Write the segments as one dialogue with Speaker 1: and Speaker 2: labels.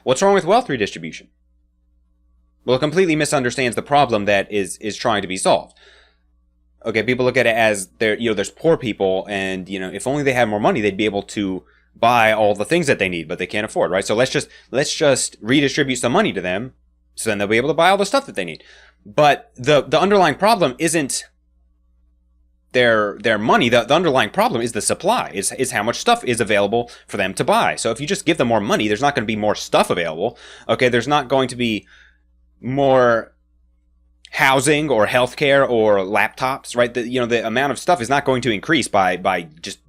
Speaker 1: What's wrong with wealth redistribution? Well, it completely misunderstands the problem that is trying to be solved. Okay, people look at it as there's poor people, and if only they had more money, they'd be able to buy all the things that they need, but they can't afford, right? So let's just redistribute some money to them, so then they'll be able to buy all the stuff that they need. But the underlying problem isn't their money. The underlying problem is the supply, is how much stuff is available for them to buy. So if you just give them more money, there's not going to be more stuff available. Okay, there's not going to be more housing or healthcare or laptops, right? The amount of stuff is not going to increase by just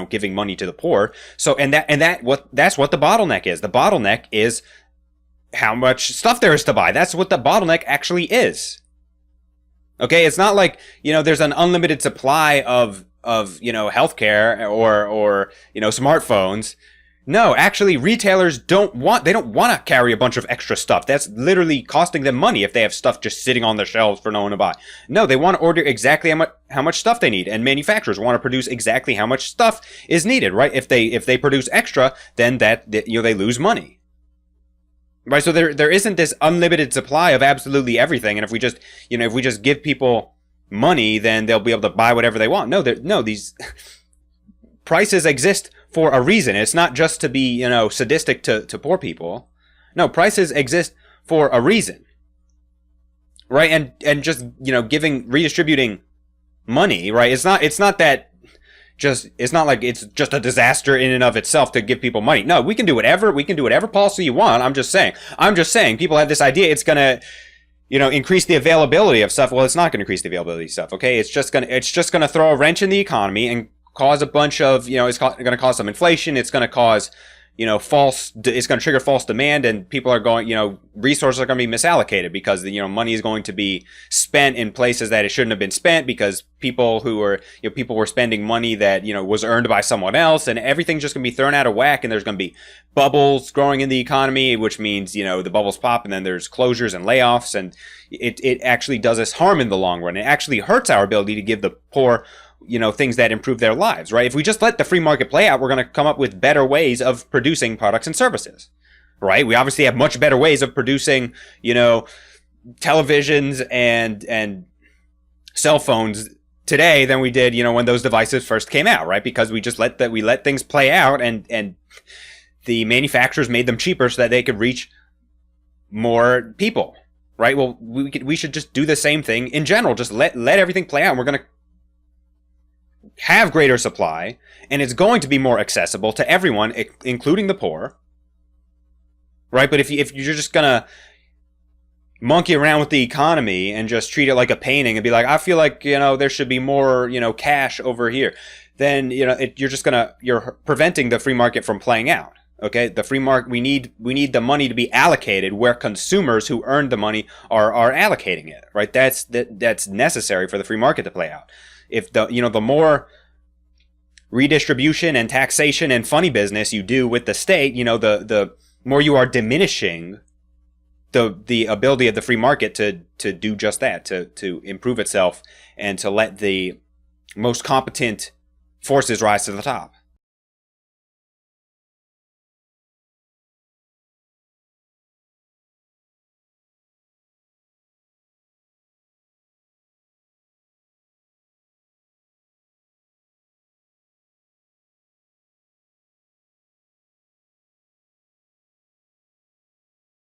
Speaker 1: giving money to the poor. So that's what the bottleneck is. The bottleneck is how much stuff there is to buy. That's what the bottleneck actually is. Okay, it's not like there's an unlimited supply of healthcare or smartphones. No, actually, retailers don't want to carry a bunch of extra stuff. That's literally costing them money if they have stuff just sitting on their shelves for no one to buy. No, they want to order exactly how much stuff they need, and manufacturers want to produce exactly how much stuff is needed, right? If they produce extra, then they lose money. Right? So there isn't this unlimited supply of absolutely everything, and if we just give people money, then they'll be able to buy whatever they want. No, these prices exist for a reason. It's not just to be, sadistic to poor people. No, prices exist for a reason. Right? And just, redistributing money, right? It's not like it's just a disaster in and of itself to give people money. No, we can do whatever policy you want. I'm just saying people have this idea it's going to increase the availability of stuff. Well, it's not going to increase the availability of stuff. Okay. It's just going to throw a wrench in the economy and cause a bunch of, it's going to cause some inflation. It's going to cause, it's going to trigger false demand, and people are going, resources are going to be misallocated because, money is going to be spent in places that it shouldn't have been spent because people were spending money that, was earned by someone else, and everything's just going to be thrown out of whack, and there's going to be bubbles growing in the economy, which means, the bubbles pop and then there's closures and layoffs, and it actually does us harm in the long run. It actually hurts our ability to give the poor things that improve their lives, right? If we just let the free market play out, we're going to come up with better ways of producing products and services, right? We obviously have much better ways of producing, televisions and cell phones today than we did, when those devices first came out, right? Because we let things play out, and the manufacturers made them cheaper so that they could reach more people, right? Well, we should just do the same thing in general. Just let everything play out. And we're going to have greater supply, and it's going to be more accessible to everyone, including the poor, right? But if you're just gonna monkey around with the economy and just treat it like a painting and be like, I feel like there should be more cash over here, then you're preventing the free market from playing out. Okay, the free market, we need the money to be allocated where consumers who earned the money are allocating it, right? That's necessary for the free market to play out. If the more redistribution and taxation and funny business you do with the state, the more you are diminishing the ability of the free market to do just that, to improve itself and to let the most competent forces rise to the top.